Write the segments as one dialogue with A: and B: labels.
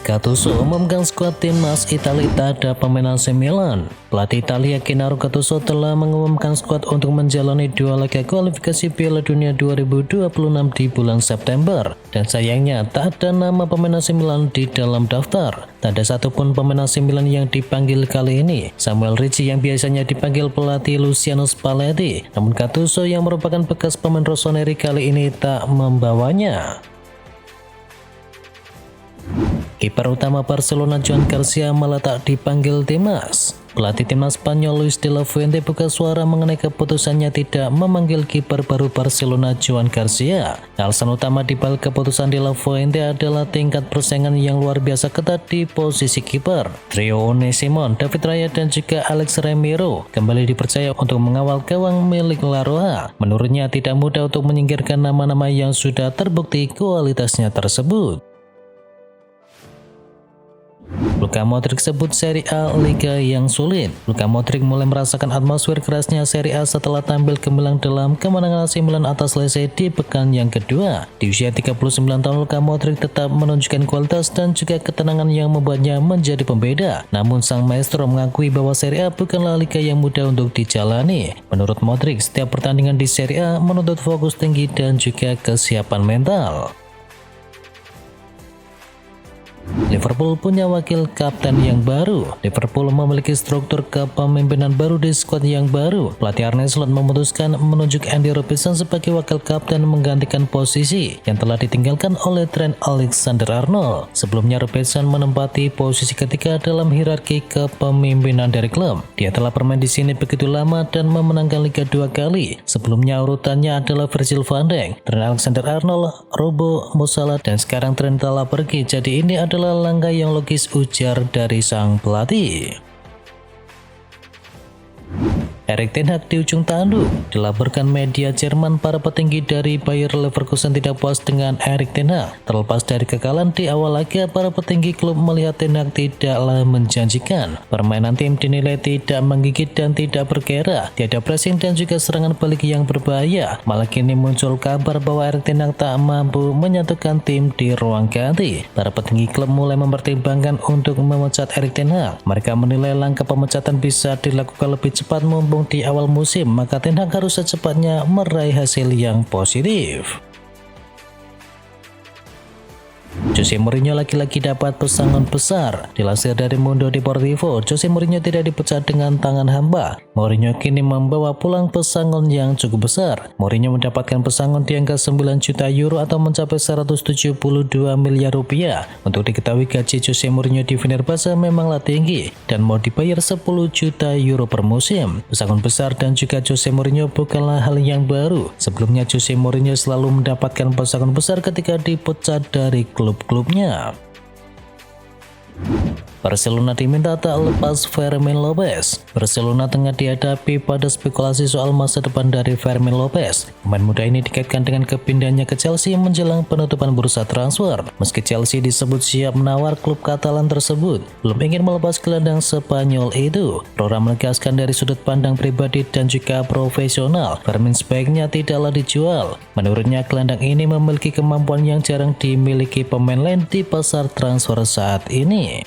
A: Gattuso umumkan skuad timnas Italia tak ada pemain AC Milan. Pelatih Italia Gennaro Gattuso telah mengumumkan skuad untuk menjalani dua laga kualifikasi Piala Dunia 2026 di bulan September. Dan sayangnya tak ada nama pemain AC Milan di dalam daftar. Tak ada satupun pemain AC Milan yang dipanggil kali ini. Samuel Ricci yang biasanya dipanggil pelatih Luciano Spalletti, namun Gattuso yang merupakan bekas pemain Rossoneri kali ini tak membawanya. Kiper utama Barcelona Joan Garcia malah tak dipanggil timnas. Pelatih timnas Spanyol Luis de la Fuente buka suara mengenai keputusannya tidak memanggil kiper baru Barcelona Joan Garcia. Alasan utama di balik keputusan de la Fuente adalah tingkat persaingan yang luar biasa ketat di posisi kiper. Trio Unai Simon, David Raya dan juga Alex Remiro kembali dipercaya untuk mengawal gawang milik La Roja. Menurutnya tidak mudah untuk menyingkirkan nama-nama yang sudah terbukti kualitasnya tersebut. Luka Modric sebut Serie A liga yang sulit. Luka Modric mulai merasakan atmosfer kerasnya Serie A setelah tampil gemilang dalam kemenangan AC Milan atas Lecce di pekan yang kedua. Di usia 39 tahun, Luka Modric tetap menunjukkan kualitas dan juga ketenangan yang membuatnya menjadi pembeda. Namun sang maestro mengakui bahwa Serie A bukanlah liga yang mudah untuk dijalani. Menurut Modric, setiap pertandingan di Serie A menuntut fokus tinggi dan juga kesiapan mental. Liverpool punya wakil kapten yang baru. Liverpool memiliki struktur kepemimpinan baru di skuad yang baru. Pelatih Arne Slot memutuskan menunjuk Andy Robertson sebagai wakil kapten menggantikan posisi yang telah ditinggalkan oleh Trent Alexander-Arnold. Sebelumnya Robertson menempati posisi ketiga dalam hierarki kepemimpinan dari klub. Dia telah bermain di sini begitu lama dan memenangkan Liga 2 kali. Sebelumnya urutannya adalah Virgil van Dijk, Trent Alexander-Arnold, Robo Mosala, dan sekarang Trent telah pergi. Jadi ini adalah langkah yang logis, ujar dari sang pelatih. Erik ten Hag di ujung tanduk. Dilaporkan media Jerman, para petinggi dari Bayer Leverkusen tidak puas dengan Erik ten Hag. Terlepas dari kekalahan di awal laga, para petinggi klub melihat ten Hag tidaklah menjanjikan. Permainan tim dinilai tidak menggigit dan tidak bergairah. Tiada pressing dan juga serangan balik yang berbahaya. Malah kini muncul kabar bahwa Erik ten Hag tak mampu menyatukan tim di ruang ganti. Para petinggi klub mulai mempertimbangkan untuk memecat Erik ten Hag. Mereka menilai langkah pemecatan bisa dilakukan lebih cepat mumpung di awal musim, maka Ten Hag harus secepatnya meraih hasil yang positif. Jose Mourinho lagi-lagi dapat pesangon besar. Dilansir dari Mundo Deportivo, Jose Mourinho tidak dipecat dengan tangan hampa. Mourinho kini membawa pulang pesangon yang cukup besar. Mourinho mendapatkan pesangon di angka 9 juta euro atau mencapai 172 miliar rupiah. Untuk diketahui, gaji Jose Mourinho di Fenerbahce memanglah tinggi dan mau dibayar 10 juta euro per musim. Pesangon besar dan juga Jose Mourinho bukanlah hal yang baru. Sebelumnya Jose Mourinho selalu mendapatkan pesangon besar ketika dipecat dari klub-klubnya. Barcelona diminta tak lepas Fermin Lopez. Barcelona tengah dihadapi pada spekulasi soal masa depan dari Fermin Lopez. Pemain muda ini dikaitkan dengan kepindahannya ke Chelsea menjelang penutupan bursa transfer. Meski Chelsea disebut siap menawar, klub Katalan tersebut belum ingin melepas gelandang Spanyol itu. Rora menegaskan dari sudut pandang pribadi dan juga profesional, Fermin sebaiknya tidaklah dijual. Menurutnya, gelandang ini memiliki kemampuan yang jarang dimiliki pemain lain di pasar transfer saat ini.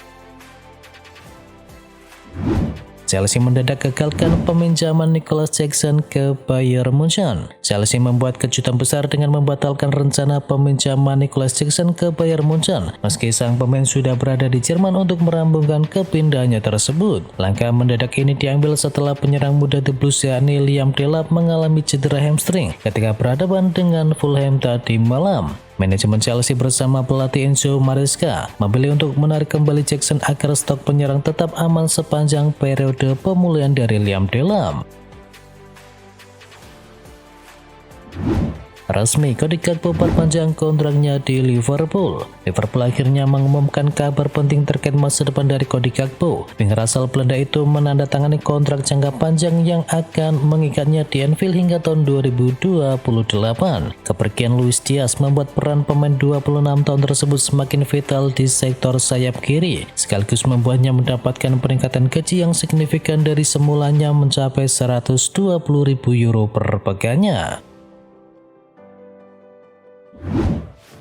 A: Chelsea mendadak gagalkan peminjaman Nicolas Jackson ke Bayern Munchen. Chelsea membuat kejutan besar dengan membatalkan rencana peminjaman Nicolas Jackson ke Bayern Munchen. Meski sang pemain sudah berada di Jerman untuk merampungkan kepindahannya tersebut. Langkah mendadak ini diambil setelah penyerang muda The Blues yakni Liam Delap mengalami cedera hamstring ketika berhadapan dengan Fulham tadi malam. Manajemen Chelsea bersama pelatih Enzo Maresca memilih untuk menarik kembali Jackson agar stok penyerang tetap aman sepanjang periode pemulihan dari Liam Delap. Resmi, Cody Gakpo perpanjang kontraknya di Liverpool. Liverpool akhirnya mengumumkan kabar penting terkait masa depan dari Cody Gakpo. Winger asal Belanda itu menandatangani kontrak jangka panjang yang akan mengikatnya di Anfield hingga tahun 2028. Kepergian Luis Diaz membuat peran pemain 26 tahun tersebut semakin vital di sektor sayap kiri, sekaligus membuatnya mendapatkan peningkatan gaji yang signifikan dari semulanya mencapai 120.000 euro per pekannya.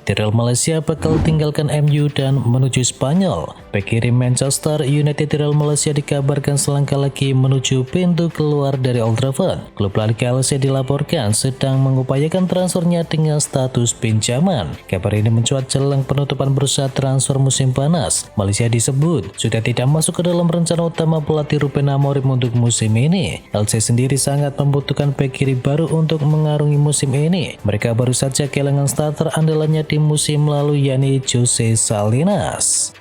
A: di Real Malaysia bakal tinggalkan MU dan menuju Spanyol. Bek kiri Manchester United di Real Malaysia dikabarkan selangkah lagi menuju pintu keluar dari Old Trafford. Klub La Liga LC dilaporkan sedang mengupayakan transfernya dengan status pinjaman. Kabar ini mencuat jelang penutupan bursa transfer musim panas. Malaysia disebut sudah tidak masuk ke dalam rencana utama pelatih Ruben Amorim untuk musim ini. LC sendiri sangat membutuhkan bek kiri baru untuk mengarungi musim ini. Mereka baru saja kehilangan starter andalannya di musim lalu, yakni Jose Salinas.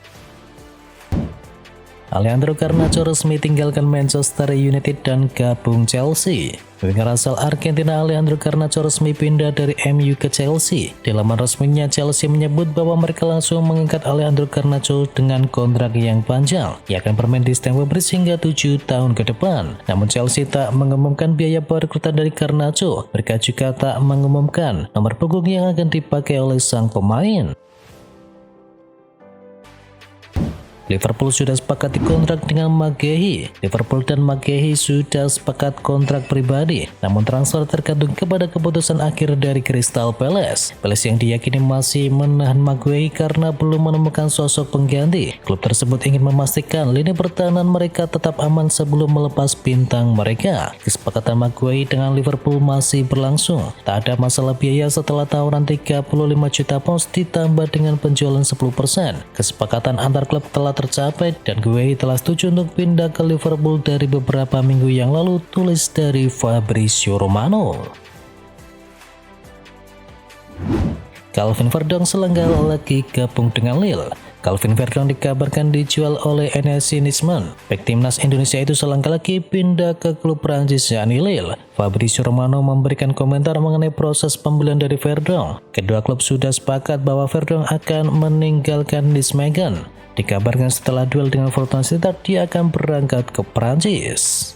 A: Alejandro Garnacho resmi tinggalkan Manchester United dan gabung Chelsea. Winger asal Argentina Alejandro Garnacho resmi pindah dari MU ke Chelsea. Di laman resminya, Chelsea menyebut bahwa mereka langsung mengikat Alejandro Garnacho dengan kontrak yang panjang. Ia akan bermain di Stamford Bridge hingga 7 tahun ke depan. Namun Chelsea tak mengumumkan biaya perekrutan dari Garnacho. Mereka juga tak mengumumkan nomor punggung yang akan dipakai oleh sang pemain. Liverpool sudah sepakat kontrak dengan McGahey. Liverpool dan McGahey sudah sepakat kontrak pribadi, namun transfer tergantung kepada keputusan akhir dari Crystal Palace. Palace yang diyakini masih menahan McGahey karena belum menemukan sosok pengganti. Klub tersebut ingin memastikan lini pertahanan mereka tetap aman sebelum melepas bintang mereka. Kesepakatan McGahey dengan Liverpool masih berlangsung. Tak ada masalah biaya setelah tawaran 35 juta pounds ditambah dengan penjualan 10%. Kesepakatan antar klub telah tercapai dan Guehi telah setuju untuk pindah ke Liverpool dari beberapa minggu yang lalu, tulis dari Fabrizio Romano. Calvin Verdong selangkah lagi gabung dengan Lille. Calvin Verdong dikabarkan dijual oleh NSC Niceman. Bek timnas Indonesia itu selangkah lagi pindah ke klub Prancis yakni Lille. Fabrizio Romano memberikan komentar mengenai proses pembelian dari Verdong. Kedua klub sudah sepakat bahwa Verdong akan meninggalkan Nijmegen. Dikabarkan setelah duel dengan Fortuna Sittard, dia akan berangkat ke Prancis.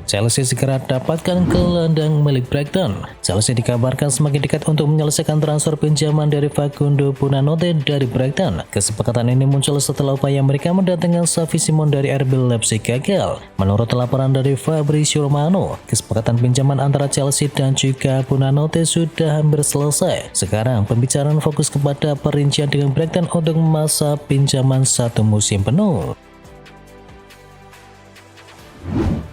A: Chelsea segera dapatkan gelandang milik Brighton. Chelsea dikabarkan semakin dekat untuk menyelesaikan transfer pinjaman dari Facundo Buonanotte dari Brighton. Kesepakatan ini muncul setelah upaya mereka mendatangkan Xavi Simons dari RB Leipzig gagal. Menurut laporan dari Fabrizio Romano, kesepakatan pinjaman antara Chelsea dan juga Buonanotte sudah hampir selesai. Sekarang pembicaraan fokus kepada perincian dengan Brighton untuk masa pinjaman 1 musim penuh.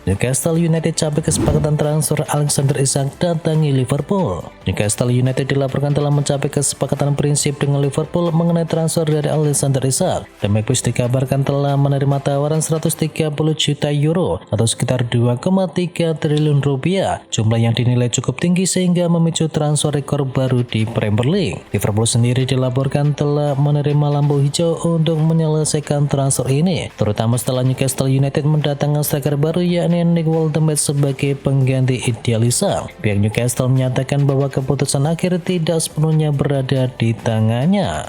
A: Newcastle United capai kesepakatan transfer Alexander Isak datangi Liverpool. Newcastle United dilaporkan telah mencapai kesepakatan prinsip dengan Liverpool mengenai transfer dari Alexander Isak. The Magpies dikabarkan telah menerima tawaran 130 juta euro atau sekitar 2,3 triliun rupiah, jumlah yang dinilai cukup tinggi sehingga memicu transfer rekor baru di Premier League. Liverpool sendiri dilaporkan telah menerima lampu hijau untuk menyelesaikan transfer ini, terutama setelah Newcastle United mendatangkan striker baru yakni Nick Woltemade sebagai pengganti ideal Isak. Pihak Newcastle menyatakan bahwa keputusan akhir tidak sepenuhnya berada di tangannya.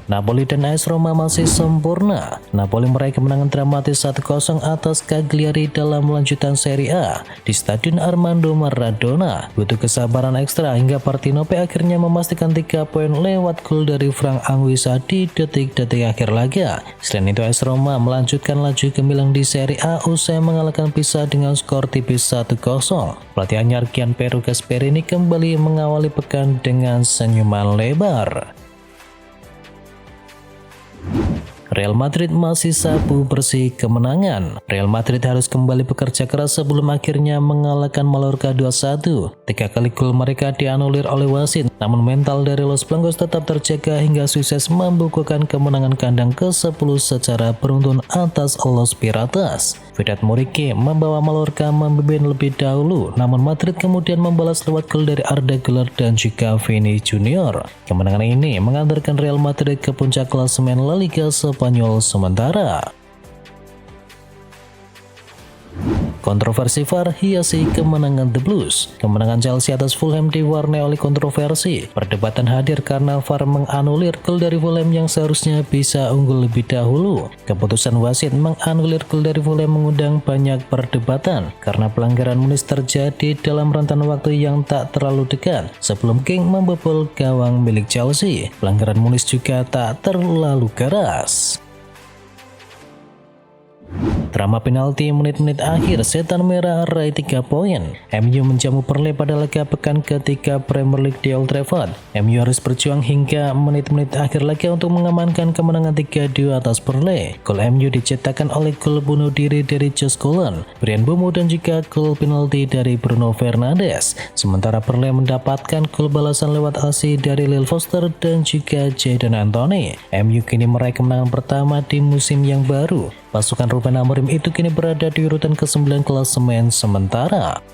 A: Napoli dan AS Roma masih sempurna. Napoli meraih kemenangan dramatis 1-0 atas Cagliari dalam lanjutan Serie A di Stadion Armando Maradona. Butuh kesabaran ekstra hingga Partenope akhirnya memastikan 3 poin lewat gol dari Frank Anguissa di detik-detik akhir laga. Selain itu, AS Roma melanjutkan laju gemilang di Serie A usai mengalahkan Pisa dengan skor tipis 1-0. Pelatih anyar Gianpiero Gasperini kembali mengawali pekan dengan senyuman lebar. Real Madrid masih sapu bersih kemenangan. Real Madrid harus kembali bekerja keras sebelum akhirnya mengalahkan Mallorca 2-1. 3 kali gol mereka dianulir oleh wasit, namun mental dari Los Blancos tetap terjaga hingga sukses membukukan kemenangan kandang ke-10 secara beruntun atas Los Piratas. Vedat Muriqi membawa Mallorca memimpin lebih dahulu, namun Madrid kemudian membalas lewat gol dari Arda Güler dan juga Vini Junior. Kemenangan ini mengantarkan Real Madrid ke puncak klasemen La Liga Spanyol sementara. Kontroversi VAR hiasi kemenangan The Blues. Kemenangan Chelsea atas Fulham diwarnai oleh kontroversi. Perdebatan hadir karena VAR menganulir gol dari Fulham yang seharusnya bisa unggul lebih dahulu. Keputusan wasit menganulir gol dari Fulham mengundang banyak perdebatan karena pelanggaran Muniz terjadi dalam rentan waktu yang tak terlalu dekat sebelum King membobol gawang milik Chelsea. Pelanggaran Muniz juga tak terlalu keras. Drama penalti menit-menit akhir, setan merah raih 3 poin. MU menjamu Burnley pada laga pekan ketiga Premier League di Old Trafford. MU harus berjuang hingga menit-menit akhir laga untuk mengamankan kemenangan 3-2 atas Burnley. Gol MU dicetakkan oleh gol bunuh diri dari Josh Cullen, Bryan Mbeumo dan juga gol penalti dari Bruno Fernandes. Sementara Burnley mendapatkan gol balasan lewat asis dari Lyle Foster dan juga Jadon Anthony. MU kini meraih kemenangan pertama di musim yang baru. Pasukan Ruben Amorim itu kini berada di urutan ke-9 klasemen sementara.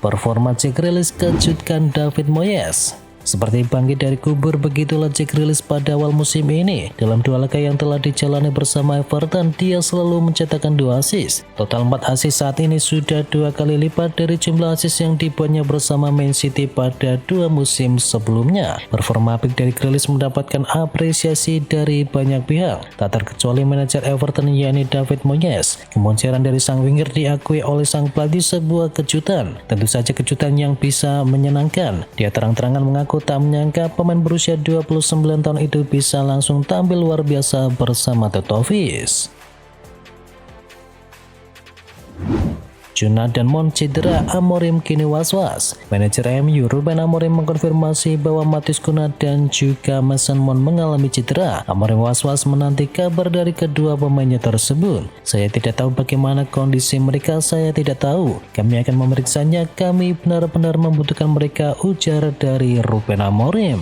A: Performa Jack Grealish kejutkan David Moyes. Seperti bangkit dari kubur, begitulah Jack Grealish pada awal musim ini. Dalam 2 laga yang telah dijalani bersama Everton, dia selalu mencetakkan 2 assist. Total 4 assist saat ini sudah 2 kali lipat dari jumlah assist yang dibuatnya bersama Man City pada 2 musim sebelumnya. Performa apik dari Grealish mendapatkan apresiasi dari banyak pihak, tak terkecuali manajer Everton yakni David Moyes. Kemonceran dari sang winger diakui oleh sang pelatih sebuah kejutan. Tentu saja kejutan yang bisa menyenangkan. Dia terang-terangan mengaku tak menyangka pemain berusia 29 tahun itu bisa langsung tampil luar biasa bersama Totovic. Juna dan Mount cedera, Amorim kini was-was. Manajer MU Ruben Amorim mengkonfirmasi bahwa Matheus Cunha dan juga Mason Mount mengalami cedera. Amorim was-was menanti kabar dari kedua pemainnya tersebut. Saya tidak tahu bagaimana kondisi mereka, saya tidak tahu. Kami akan memeriksanya, kami benar-benar membutuhkan mereka, ujar dari Ruben Amorim.